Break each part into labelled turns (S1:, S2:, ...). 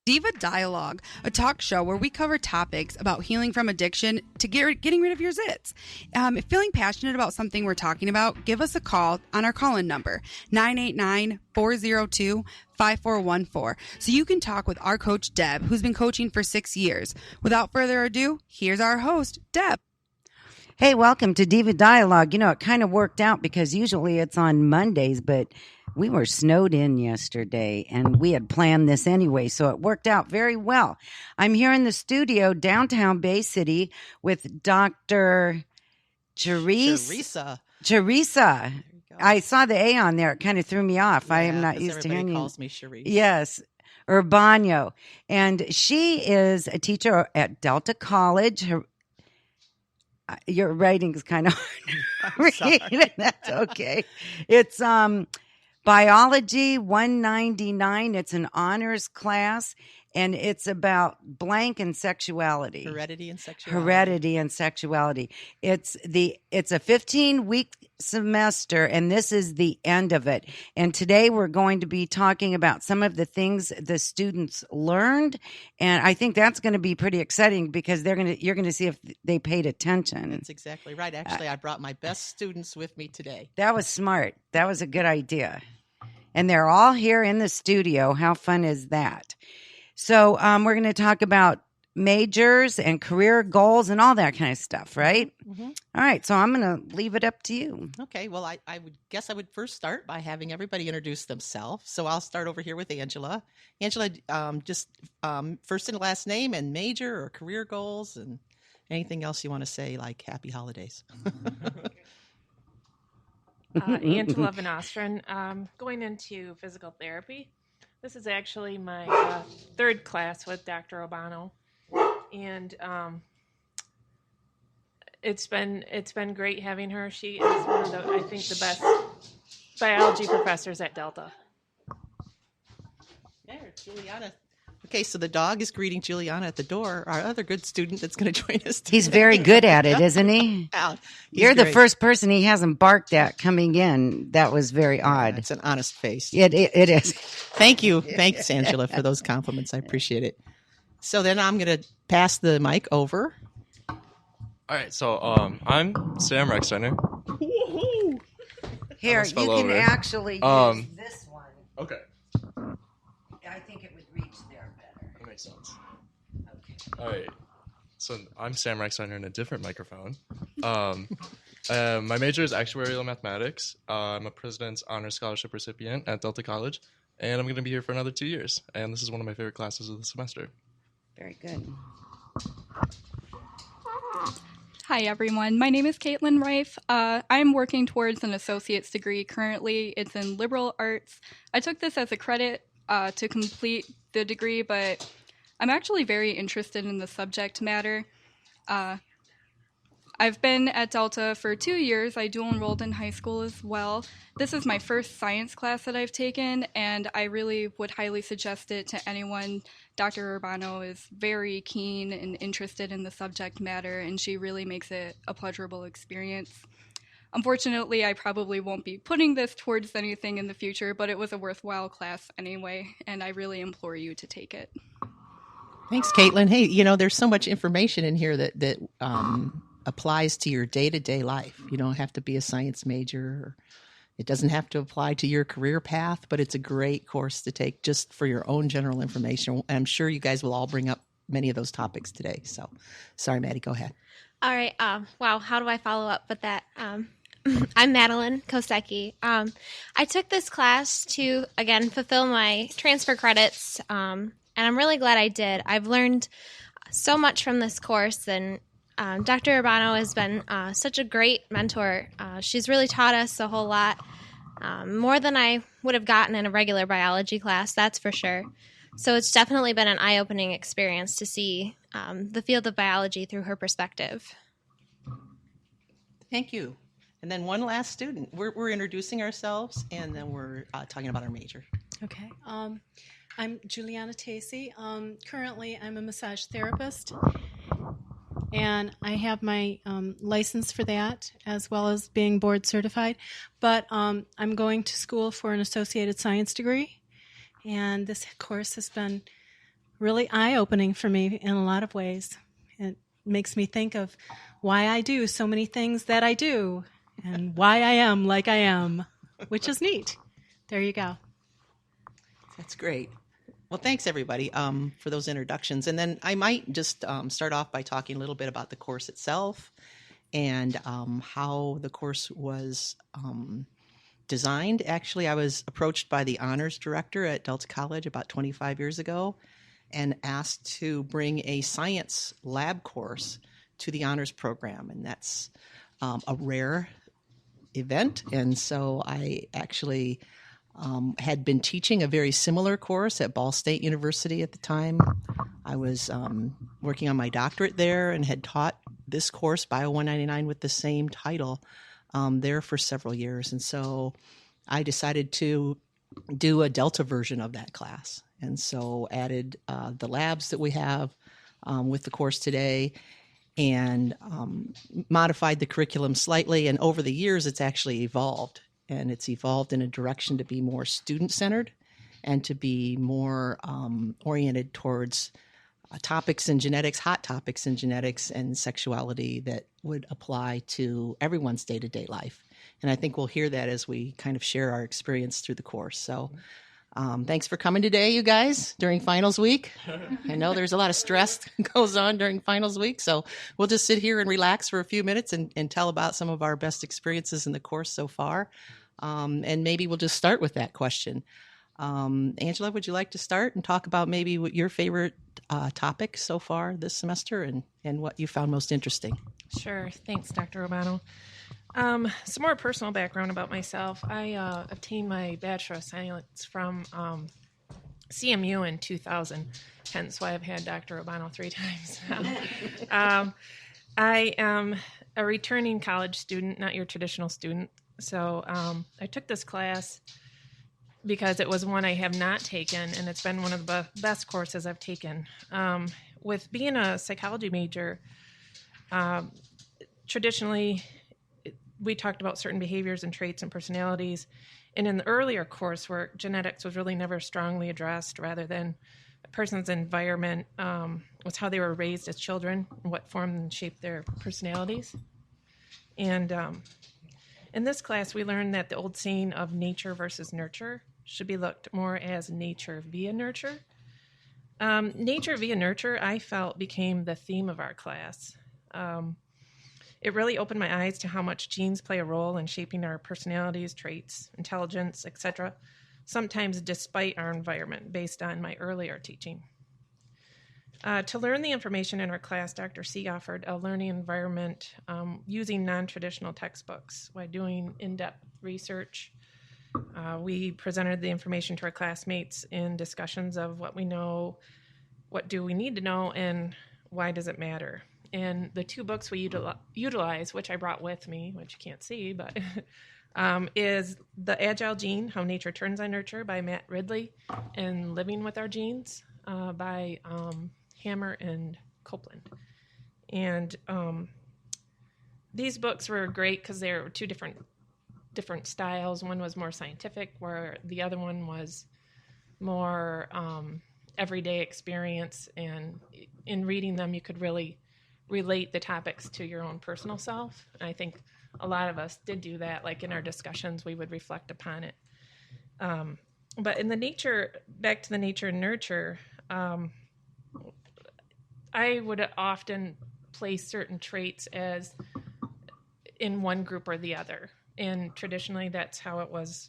S1: Diva Dialogue, a talk show where we cover topics about healing from addiction to getting rid of your zits. If feeling passionate about something we're talking about, give us a call on our call-in number, 989-402-5414, so you can talk with our coach, Deb, who's been coaching for 6 years. Without further ado, here's our host, Deb.
S2: Hey, welcome to Diva Dialogue. You know, it kind of worked out because usually it's on Mondays, but we were snowed in yesterday and we had planned this anyway, so it worked out very well. I'm here in the studio, downtown Bay City, with Dr. Charissa. I saw the A on there. It kind of threw me off. Yeah, I am not used to hearing
S3: everybody calls me Charisse.
S2: Yes, Urbano. And she is a teacher at Delta College. Your writing is kind of hard to read. That's okay. It's Biology 199. It's an honors class, and it's about blank and sexuality.
S3: Heredity and sexuality.
S2: It's a 15-week semester, and this is the end of it. And today we're going to be talking about some of the things the students learned, and I think that's going to be pretty exciting because you're going to see if they paid attention.
S3: That's exactly right. Actually, I brought my best students with me today.
S2: That was smart. That was a good idea. And they're all here in the studio. How fun is that? So we're going to talk about majors and career goals and all that kind of stuff, right? Mm-hmm. All right. So I'm going to leave it up to you.
S3: Okay. Well, I would first start by having everybody introduce themselves. So I'll start over here with Angela. Angela, just first and last name and major or career goals and anything else you want to say, like happy holidays.
S4: Angela Van Ostren, going into physical therapy. This is actually my third class with Dr. Urbano, and it's been great having her. She is one of the best biology professors at Delta.
S3: There, Juliana. Okay, so the dog is greeting Juliana at the door, our other good student that's going to join us today.
S2: He's very good at it, isn't he? You're the first person he hasn't barked at coming in. That was very odd.
S3: It's an honest face.
S2: It is.
S3: Thank you. Thanks, Angela, for those compliments. I appreciate it. So then I'm going to pass the mic over.
S5: All right, so I'm Sam Rexsteiner.
S2: Here, you can actually use this one.
S5: Okay.
S2: I think it would reach there better.
S5: That makes sense.
S2: Okay.
S5: All right. So I'm Sam Rexsteiner in a different microphone. My major is actuarial mathematics. I'm a President's Honors Scholarship recipient at Delta College, and I'm going to be here for another 2 years. And this is one of my favorite classes of the semester.
S2: Very good.
S6: Hi, everyone. My name is Caitlin Reif. I'm working towards an associate's degree currently. It's in liberal arts. I took this as a credit to complete the degree, but I'm actually very interested in the subject matter. I've been at Delta for 2 years. I dual enrolled in high school as well. This is my first science class that I've taken, and I really would highly suggest it to anyone. Dr. Urbano is very keen and interested in the subject matter, and she really makes it a pleasurable experience. Unfortunately, I probably won't be putting this towards anything in the future, but it was a worthwhile class anyway, and I really implore you to take it.
S3: Thanks, Caitlin. Hey, there's so much information in here that applies to your day-to-day life. You don't have to be a science major. It doesn't have to apply to your career path, but it's a great course to take just for your own general information. I'm sure you guys will all bring up many of those topics today. So, sorry, Maddie, go ahead.
S7: All right. Wow, how do I follow up with that? I'm Madeline Kosecki. I took this class to, again, fulfill my transfer credits, and I'm really glad I did. I've learned so much from this course, and Dr. Urbano has been such a great mentor. She's really taught us a whole lot, more than I would have gotten in a regular biology class, that's for sure. So it's definitely been an eye-opening experience to see the field of biology through her perspective.
S3: Thank you. And then one last student. We're introducing ourselves, and then we're talking about our major.
S8: Okay. I'm Juliana Tacey. Currently, I'm a massage therapist, and I have my license for that, as well as being board certified. But I'm going to school for an associated science degree, and this course has been really eye-opening for me in a lot of ways. It makes me think of why I do so many things that I do and why I am like I am, which is neat. There you go.
S3: That's great. Well, thanks everybody for those introductions. And then I might just start off by talking a little bit about the course itself and how the course was designed. Actually, I was approached by the honors director at Delta College about 25 years ago and asked to bring a science lab course to the honors program. And that's a rare event. And so I actually had been teaching a very similar course at Ball State University at the time. I was working on my doctorate there and had taught this course, Bio 199, with the same title there for several years. And so I decided to do a Delta version of that class. And so added the labs that we have with the course today and modified the curriculum slightly. And over the years, it's actually evolved. And it's evolved in a direction to be more student-centered and to be more oriented towards topics in genetics, hot topics in genetics and sexuality that would apply to everyone's day-to-day life. And I think we'll hear that as we kind of share our experience through the course. So thanks for coming today, you guys, during finals week. I know there's a lot of stress that goes on during finals week. So we'll just sit here and relax for a few minutes and tell about some of our best experiences in the course so far. And maybe we'll just start with that question. Angela, would you like to start and talk about maybe what your favorite topic so far this semester and what you found most interesting?
S4: Sure. Thanks, Dr. Urbano. Some more personal background about myself. I obtained my Bachelor of Science from CMU in 2000, hence why I've had Dr. Urbano 3 times. I am a returning college student, not your traditional student. So I took this class because it was one I have not taken, and it's been one of the best courses I've taken. With being a psychology major, traditionally, we talked about certain behaviors and traits and personalities. And in the earlier coursework, genetics was really never strongly addressed, rather than a person's environment was how they were raised as children and what formed and shaped their personalities. And in this class, we learned that the old saying of nature versus nurture should be looked more as nature via nurture. Nature via nurture, I felt, became the theme of our class. It really opened my eyes to how much genes play a role in shaping our personalities, traits, intelligence, etc., sometimes despite our environment, based on my earlier teaching. To learn the information in our class, Dr. C offered a learning environment using non-traditional textbooks by doing in-depth research. We presented the information to our classmates in discussions of what we know, what do we need to know, and why does it matter. And the 2 books we utilize, which I brought with me, which you can't see, but is The Agile Gene, How Nature Turns on Nurture by Matt Ridley, and Living with Our Genes by Hammer and Copeland. And these books were great because they were 2 different styles. One was more scientific, where the other one was more everyday experience. And in reading them, you could really relate the topics to your own personal self. And I think a lot of us did do that. Like in our discussions, we would reflect upon it. But in the nature, back to the nature and nurture, I would often place certain traits as in one group or the other. And traditionally, that's how it was,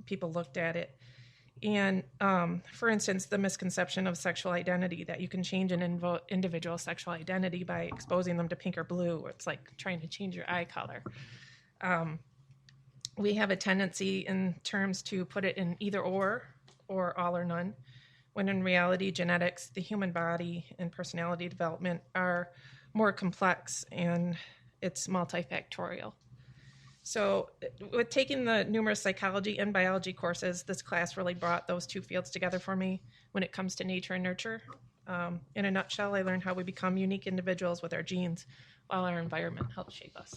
S4: people looked at it. And for instance, the misconception of sexual identity, that you can change an individual's sexual identity by exposing them to pink or blue. It's like trying to change your eye color. We have a tendency in terms to put it in either or all or none, when in reality, genetics, the human body, and personality development are more complex, and it's multifactorial. So with taking the numerous psychology and biology courses, this class really brought those 2 fields together for me when it comes to nature and nurture. In a nutshell, I learned how we become unique individuals with our genes while our environment helps shape us.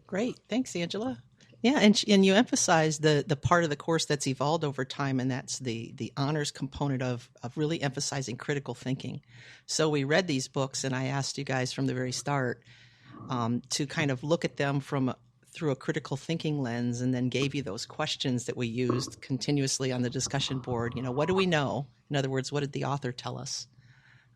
S3: Great. Thanks, Angela. Yeah, and you emphasize the part of the course that's evolved over time, and that's the honors component of really emphasizing critical thinking. So we read these books, and I asked you guys from the very start to kind of look at them through a critical thinking lens, and then gave you those questions that we used continuously on the discussion board. What do we know? In other words, what did the author tell us?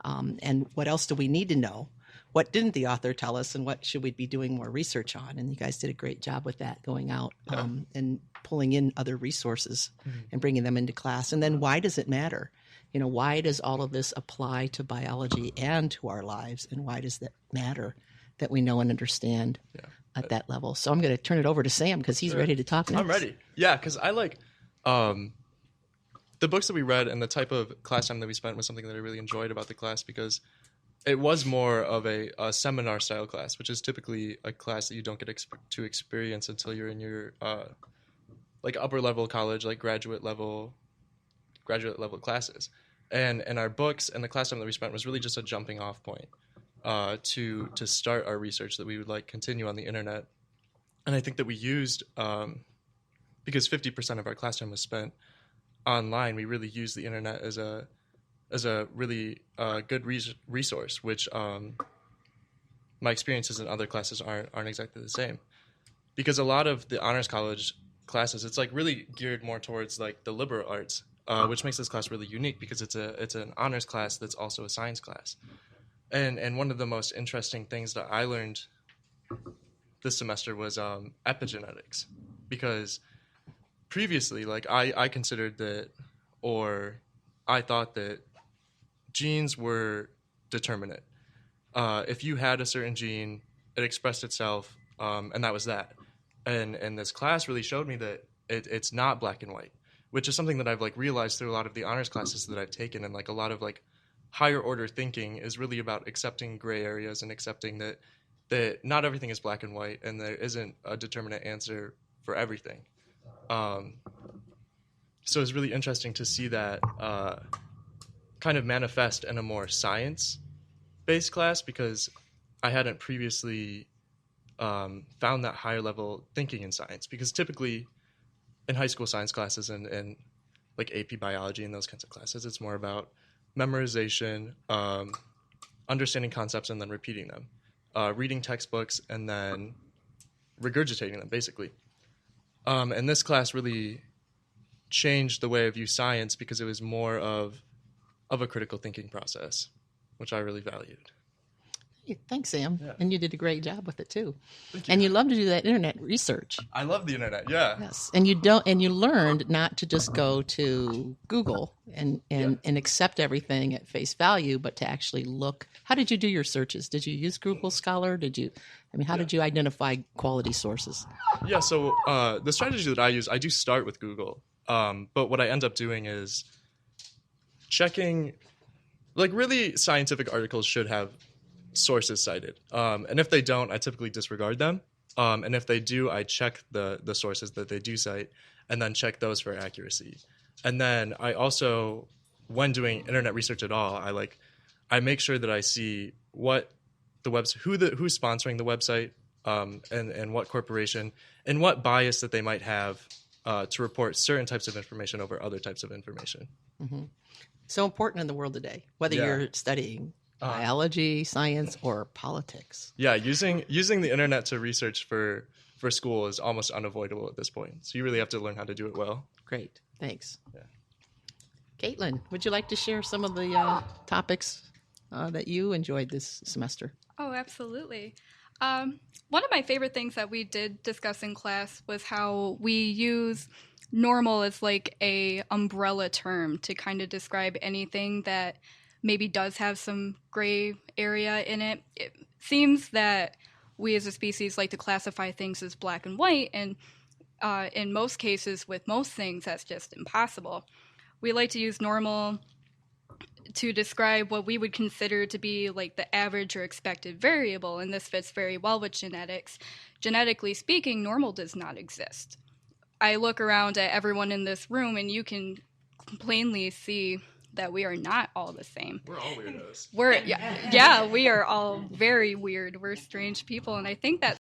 S3: And what else do we need to know? What didn't the author tell us, and what should we be doing more research on? And you guys did a great job with that, going out and pulling in other resources and bringing them into class. And then why does it matter? Why does all of this apply to biology and to our lives? And why does that matter that we know and understand at that level? So I'm going to turn it over to Sam because he's ready to talk next.
S5: I'm ready. Yeah, because I like the books that we read, and the type of class time that we spent was something that I really enjoyed about the class, because it was more of a seminar style class, which is typically a class that you don't get to experience until you're in your like upper level college, like graduate level classes. And our books and the class time that we spent was really just a jumping off point to start our research that we would like continue on the internet. And I think that we used, because 50% of our class time was spent online, we really used the internet as a really good resource, which my experiences in other classes aren't exactly the same. Because a lot of the honors college classes, it's like really geared more towards like the liberal arts, which makes this class really unique because it's an honors class that's also a science class. And one of the most interesting things that I learned this semester was epigenetics, because previously, like I considered that, or I thought that genes were determinate. If you had a certain gene, it expressed itself, and that was that. And this class really showed me that it's not black and white, which is something that I've like realized through a lot of the honors classes that I've taken, and like a lot of like higher order thinking is really about accepting gray areas and accepting that not everything is black and white, and there isn't a determinate answer for everything. So it's really interesting to see that kind of manifest in a more science-based class, because I hadn't previously found that higher level thinking in science. Because typically in high school science classes and like AP biology and those kinds of classes, it's more about memorization, understanding concepts and then repeating them, reading textbooks and then regurgitating them, basically. And this class really changed the way I view science, because it was more of a critical thinking process, which I really valued.
S3: Thanks, Sam.
S5: Yeah.
S3: And you did a great job with it too.
S5: Thank you.
S3: And you love to do that internet research.
S5: I love the internet. Yeah.
S3: Yes. And you learned not to just go to Google and accept everything at face value, but to actually look. How did you do your searches? Did you use Google Scholar? How did you identify quality sources?
S5: Yeah. So the strategy that I use, I do start with Google. But what I end up doing is checking, like really scientific articles should have sources cited. And if they don't, I typically disregard them. And if they do, I check the sources that they do cite and then check those for accuracy. And then I also, when doing internet research at all, I make sure that I see what the who's sponsoring the website, and what corporation and what bias that they might have to report certain types of information over other types of information.
S3: Mm-hmm. So important in the world today, whether you're studying biology, science, or politics. Yeah,
S5: using the internet to research for school is almost unavoidable at this point. So you really have to learn how to do it well.
S3: Great, thanks.
S5: Yeah.
S3: Caitlin, would you like to share some of the topics that you enjoyed this semester?
S6: Oh, absolutely. One of my favorite things that we did discuss in class was how we use normal as like a umbrella term to kind of describe anything that maybe does have some gray area in it. It seems that we as a species like to classify things as black and white, and in most cases with most things that's just impossible. We like to use normal to describe what we would consider to be like the average or expected variable, and this fits very well with genetics. Genetically speaking, normal does not exist. I look around at everyone in this room and you can plainly see that we are not all the same.
S5: We're all weirdos.
S6: We are all very weird. We're strange people, and I think that